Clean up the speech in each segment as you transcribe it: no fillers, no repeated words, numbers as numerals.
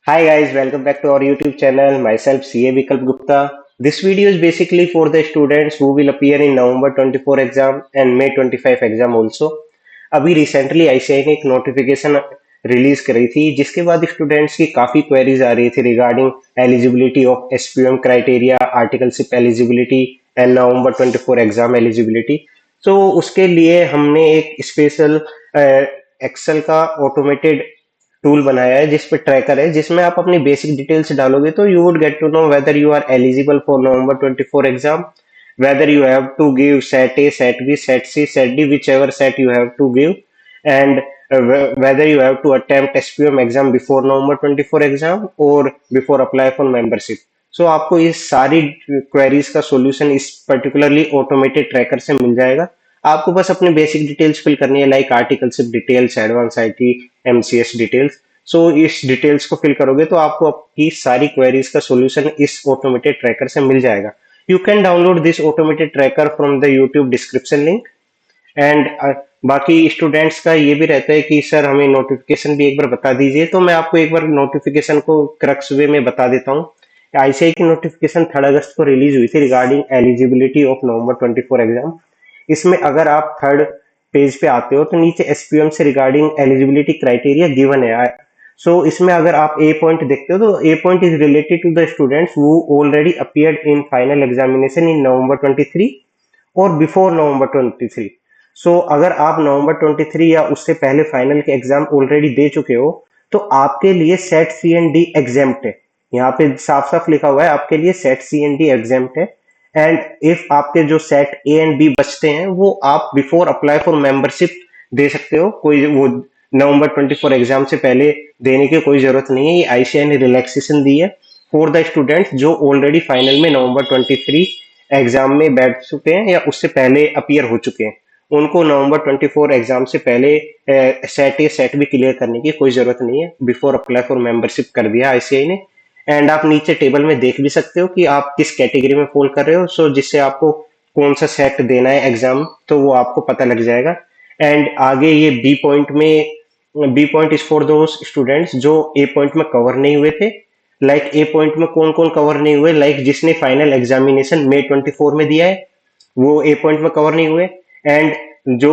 Hi guys, welcome back to our YouTube channel. Myself CA Vikalp Gupta. This video is basically for the students who will appear in November 24 exam and May 25 exam also. अभी recently ICI ने एक notification release करी थी जिसके बाद students की काफी queries आ रही थी regarding eligibility of SPM criteria, articleship eligibility and November 24 exam eligibility. तो उसके लिए हमने एक स्पेशल एक्सेल का ऑटोमेटेड टूल बनाया है जिस पे ट्रैकर है जिसमें आप अपनी बेसिक डिटेल्स डालोगे तो you would get to know whether you are eligible for November 24 exam, whether you have to give set A, set B, set C, set D, whichever set you have to give, and whether you have to attempt SPM exam before November 24 exam or before apply for membership. So आपको इस सारी queries का solution इस particularly automated tracker से मिल जाएगा। आपको बस अपने बेसिक डिटेल्स फिल करनी है like articleship details, advance IT, MCS details. So इस डिटेल्स को फिल करोगे तो आपको आपकी सारी क्वेरीज का सॉल्यूशन इस ऑटोमेटेड ट्रैकर से मिल जाएगा। You can download this automated tracker from the YouTube description link and बाकी स्टूडेंट्स का ये भी रहता है कि सर हमें नोटिफिकेशन भी एक बार बता दीजिए, तो मैं आपको एक बार नोटिफिकेशन को क्रक्स वे में बता देता हूँ। आईसीआई की नोटिफिकेशन 3 अगस्त को रिलीज हुई थी regarding eligibility of November 24 exam. इसमें अगर आप थर्ड पेज पे आते हो तो नीचे एसपीएम से रिगार्डिंग एलिजिबिलिटी क्राइटेरिया गिवन है। इसमें अगर आप ए पॉइंट देखते हो तो A point is related to the students who already appeared in final examination in November 23 और बिफोर नवंबर 23। अगर आप नवंबर 23 या उससे पहले फाइनल के एग्जाम ऑलरेडी दे चुके हो तो आपके लिए set C and D exempt है। यहाँ पे साफ साफ लिखा हुआ है आपके लिए set C and D exempt है। एंड इफ आपके जो सेट ए एंड बी बचते हैं वो आप बिफोर अप्लाई फॉर मेंबरशिप दे सकते हो। कोई वो नवंबर 24 एग्जाम से पहले देने की कोई जरूरत नहीं है। ये आईसीआई ने रिलैक्सेशन दी है फॉर द स्टूडेंट्स जो ऑलरेडी फाइनल में नवंबर 23 एग्जाम में बैठ चुके हैं या उससे पहले अपीयर हो चुके हैं। उनको नवंबर 24 एग्जाम से पहले सेट ए सेट भी क्लियर करने की कोई जरूरत नहीं है। बिफोर अप्लाई फॉर मेंबरशिप कर दिया आईसीआई ने। एंड आप नीचे टेबल में देख भी सकते हो कि आप किस कैटेगरी में फॉल कर रहे हो। जिससे आपको कौन सा सेट देना है एग्जाम तो वो आपको पता लग जाएगा। एंड आगे ये B point is for those students जो ए पॉइंट में कवर नहीं हुए थे। लाइक ए पॉइंट में कौन कौन कवर नहीं हुए, लाइक जिसने फाइनल एग्जामिनेशन मई 24 में दिया है वो ए पॉइंट में कवर नहीं हुए। एंड जो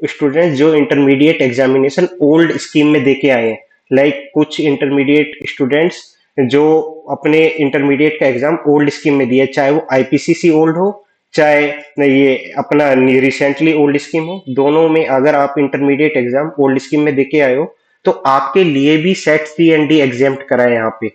स्टूडेंट्स जो इंटरमीडिएट एग्जामिनेशन ओल्ड स्कीम में देके आए हैं, लाइक कुछ इंटरमीडिएट स्टूडेंट्स जो अपने इंटरमीडिएट का एग्जाम ओल्ड स्कीम में दिया है, चाहे वो आईपीसीसी ओल्ड हो चाहे ये अपना रिसेंटली ओल्ड स्कीम हो, दोनों में अगर आप इंटरमीडिएट एग्जाम ओल्ड स्कीम में देके आए हो तो आपके लिए भी set C and D exempt करा है। यहाँ पे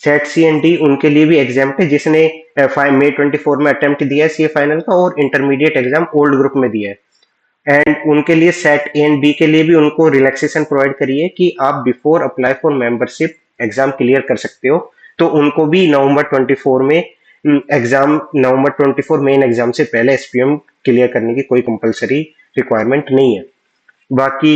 सेट सी एंड डी उनके लिए भी एग्जाम्प्ट है जिसने मई 24 में अटेम्प्ट दिया है सीए फाइनल का और इंटरमीडिएट एग्जाम ओल्ड ग्रुप में दिया है। एंड उनके लिए सेट ए एंड बी के लिए भी उनको रिलैक्सेशन प्रोवाइड करी है कि आप before apply for membership exam clear कर सकते हो। तो उनको भी नवंबर 24 में नवंबर 24 मेन एग्जाम से पहले एसपीएम क्लियर करने की कोई कंपलसरी रिक्वायरमेंट नहीं है। बाकी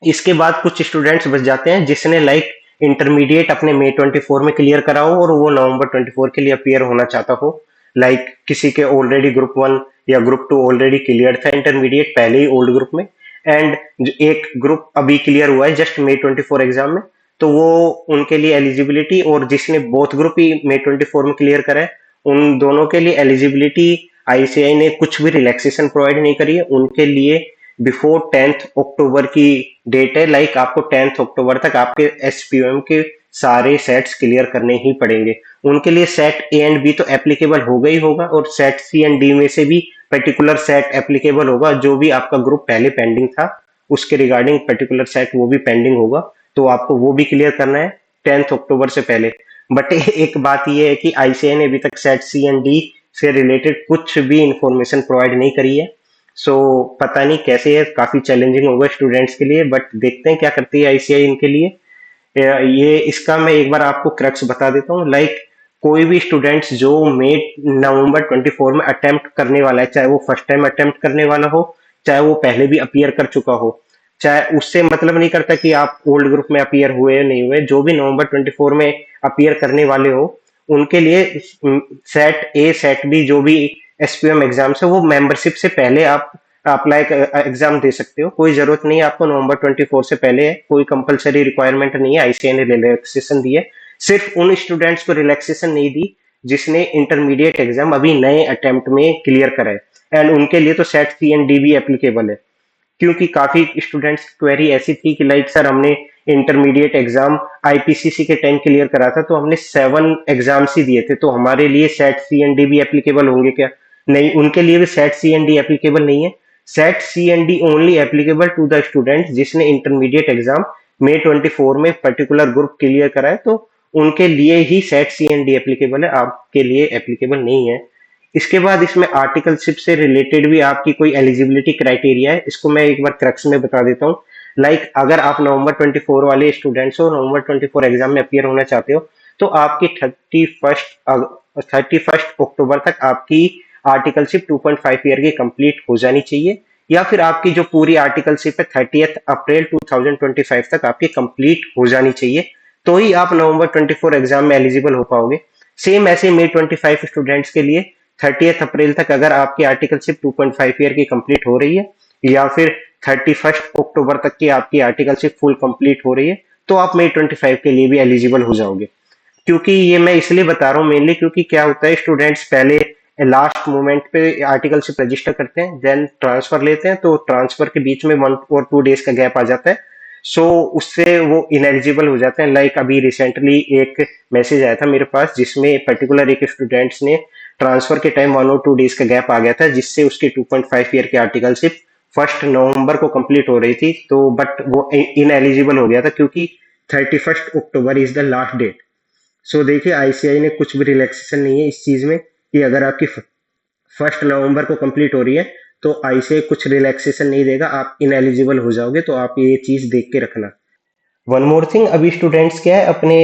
इसके बाद कुछ स्टूडेंट्स बच जाते हैं जिसने लाइक इंटरमीडिएट अपने मई 24 में क्लियर करा हो और वो नवंबर 24 के लिए अपीयर होना चाहता हो। लाइक किसी के ऑलरेडी ग्रुप 1 या ग्रुप 2 ऑलरेडी क्लियर था इंटरमीडिएट पहले ही ओल्ड ग्रुप में, एंड एक ग्रुप अभी क्लियर हुआ है जस्ट मई 24 एग्जाम में, तो वो उनके लिए एलिजिबिलिटी, और जिसने बोथ ग्रुप ही मई 24 में क्लियर करा है उन दोनों के लिए एलिजिबिलिटी आईसीआई ने कुछ भी रिलैक्सेशन प्रोवाइड नहीं करी है। उनके लिए बिफोर 10th अक्टूबर की डेट है। लाइक आपको 10th अक्टूबर तक आपके एसपीएम के सारे सेट्स क्लियर करने ही पड़ेंगे। उनके लिए सेट ए एंड बी तो एप्लीकेबल होगा ही होगा और सेट सी एंड डी में से भी पर्टिकुलर सेट एप्लीकेबल होगा। जो भी आपका ग्रुप पहले पेंडिंग था उसके रिगार्डिंग पर्टिकुलर सेट वो भी पेंडिंग होगा, तो आपको वो भी क्लियर करना है 10th अक्टूबर से पहले। बट एक बात ये है कि आईसीआई ने अभी तक सेट सी एंड डी से रिलेटेड कुछ भी इंफॉर्मेशन प्रोवाइड नहीं करी है। पता नहीं कैसे है, काफी चैलेंजिंग होगा स्टूडेंट्स के लिए, बट देखते हैं क्या करती है आईसीआई इनके लिए। ये इसका मैं एक बार आपको क्रक्स बता देता हूँ। लाइक कोई भी स्टूडेंट्स जो नवंबर 24 में अटेम्प्ट करने वाला है, चाहे वो फर्स्ट टाइम अटेम्प्ट करने वाला हो चाहे वो पहले भी अपीयर कर चुका हो, चाहे उससे मतलब नहीं करता कि आप ओल्ड ग्रुप में अपीयर हुए या नहीं हुए, जो भी नवंबर 24 में अपीयर करने वाले हो उनके लिए सेट ए सेट बी जो भी एसपीएम एग्जाम्स है वो मेंबरशिप से पहले आप अप्लाई एग्जाम दे सकते हो, कोई जरूरत नहीं है आपको नवंबर 24 से पहले है, कोई कंपलसरी रिक्वायरमेंट नहीं है, आईसीआई ने रिलैक्सेशन दी है। सिर्फ उन स्टूडेंट्स को रिलैक्सेशन नहीं दी जिसने इंटरमीडिएट एग्जाम अभी नए अटेम्प्ट में क्लियर करा है, एंड उनके लिए तो सेट सी एंड डी भी एप्लीकेबल है। क्योंकि काफी स्टूडेंट्स की क्वेरी ऐसी थी कि लाइक सर हमने इंटरमीडिएट एग्जाम आईपीसीसी के टाइम क्लियर करा था, तो हमने 7 एग्जाम्स ही दिए थे, तो हमारे लिए सेट सी एंड डी भी एप्लीकेबल होंगे क्या? नहीं, उनके लिए भी set C and D applicable नहीं है। Set C and D only applicable to the student जिसने इंटरमीडिएट एग्जाम May 24 में पर्टिकुलर ग्रुप क्लियर करा है, तो उनके लिए ही set C and D applicable है, आपके लिए एप्लीकेबल नहीं है। इसके बाद इसमें आर्टिकलशिप से रिलेटेड भी आपकी कोई एलिजिबिलिटी क्राइटेरिया है, इसको मैं एक बार क्रक्स में बता देता हूँ। लाइक अगर आप नवंबर 24 वाले स्टूडेंट्स हो, नवंबर 24 एग्जाम में अपियर होना चाहते हो, तो आपकी 31 अक्टूबर तक आपकी आर्टिकलशिप 2.5 ईयर की कंप्लीट हो जानी चाहिए, या फिर आपकी जो पूरी आर्टिकलशिप है 30 अप्रैल 2025 तक आपकी कंप्लीट हो जानी चाहिए, तो ही आप नवंबर 24 एग्जाम में एलिजिबल हो पाओगे। सेम ऐसे May 25 स्टूडेंट्स के लिए 30 अप्रैल तक अगर आपकी आर्टिकलशिप 2.5 ईयर की कंप्लीट हो रही है, या फिर 31 अक्टूबर तक की आपकी आर्टिकलशिप फुल कंप्लीट हो रही है, तो आप May 25 के लिए भी एलिजिबल हो जाओगे। क्योंकि ये मैं इसलिए बता रहा हूँ मेनली, क्योंकि क्या होता है स्टूडेंट्स पहले लास्ट मोमेंट पे आर्टिकलशिप रजिस्टर करते हैं, देन ट्रांसफर लेते हैं, तो ट्रांसफर के बीच में 1 और 2 डेज का गैप आ जाता है, सो उससे वो इनएलिजिबल हो जाते हैं। लाइक अभी रिसेंटली एक मैसेज आया था मेरे पास जिसमें पर्टिकुलर एक स्टूडेंट्स ने ट्रांसफर के टाइम 1 और 2 डेज का गैप आ गया था, जिससे उसकी 2.5 ईयर की आर्टिकलशिप 1 नवंबर को कंप्लीट हो रही थी, तो बट वो इनएलिजिबल हो गया था क्योंकि 31 October is the last date. So देखिए आईसीआई ने कुछ भी रिलैक्सेशन नहीं है इस चीज में, कि अगर आपकी 1 नवंबर को कंप्लीट हो रही है तो आईसीआई कुछ रिलैक्सेशन नहीं देगा, आप इनएलिजिबल हो जाओगे, तो आप ये चीज देख के रखना। वन मोर थिंग, अभी स्टूडेंट्स क्या है अपने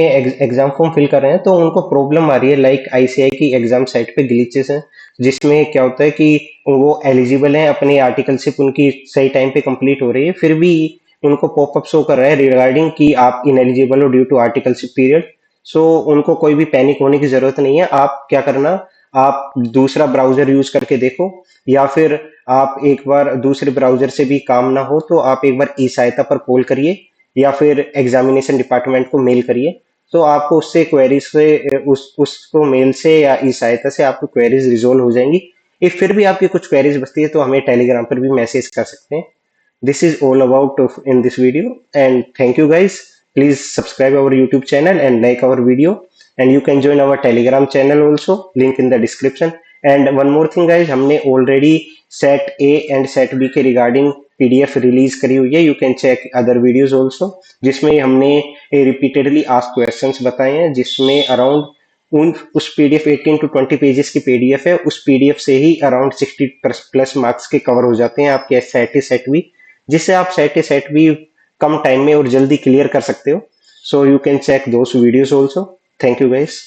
एग्जाम फॉर्म फिल कर रहे हैं, तो उनको प्रॉब्लम आ रही है, लाइक आईसीआई की एग्जाम साइट पे ग्लिचेस हैं, जिसमें क्या होता है कि वो एलिजिबल हैं, अपनी आर्टिकलशिप उनकी सही टाइम पे कंप्लीट हो रही है, फिर भी उनको पॉपअप शो कर रहा है रिगार्डिंग कि आप इनएलिजिबल हो ड्यू टू आर्टिकलशिप पीरियड। सो उनको कोई भी पैनिक होने की जरूरत नहीं है। आप क्या करना, आप दूसरा ब्राउजर यूज करके देखो, या फिर आप एक बार दूसरे ब्राउजर से भी काम ना हो तो आप एक बार ई सहायता पर कॉल करिए, या फिर एग्जामिनेशन डिपार्टमेंट को मेल करिए, तो आपको उससे क्वेरीज से उसको मेल से या ई सहायता से आपको क्वेरीज रिजोल्व हो जाएंगी। इफ फिर भी आपकी कुछ क्वेरीज बचती है तो हमें टेलीग्राम पर भी मैसेज कर सकते हैं। This is all about in this video, and thank you guys. Please subscribe our YouTube channel and like our video, and you can join our Telegram channel also, link in the description. And one more thing guys, हमने already set A and set B के regarding PDF release करी हुई है, you can check other videos also, जिसमें हमने repeatedly asked questions बताए हैं, जिसमें अराउंड उस पीडीएफ 18 to 20 पेजेस की पीडीएफ है, उस पीडीएफ से ही अराउंड 60 प्लस मार्क्स के कवर हो जाते हैं आपके सेट ए सेट बी, जिससे आप सेट ए सेट बी कम टाइम में और जल्दी क्लियर कर सकते हो। So you can check those videos also. Thank you guys.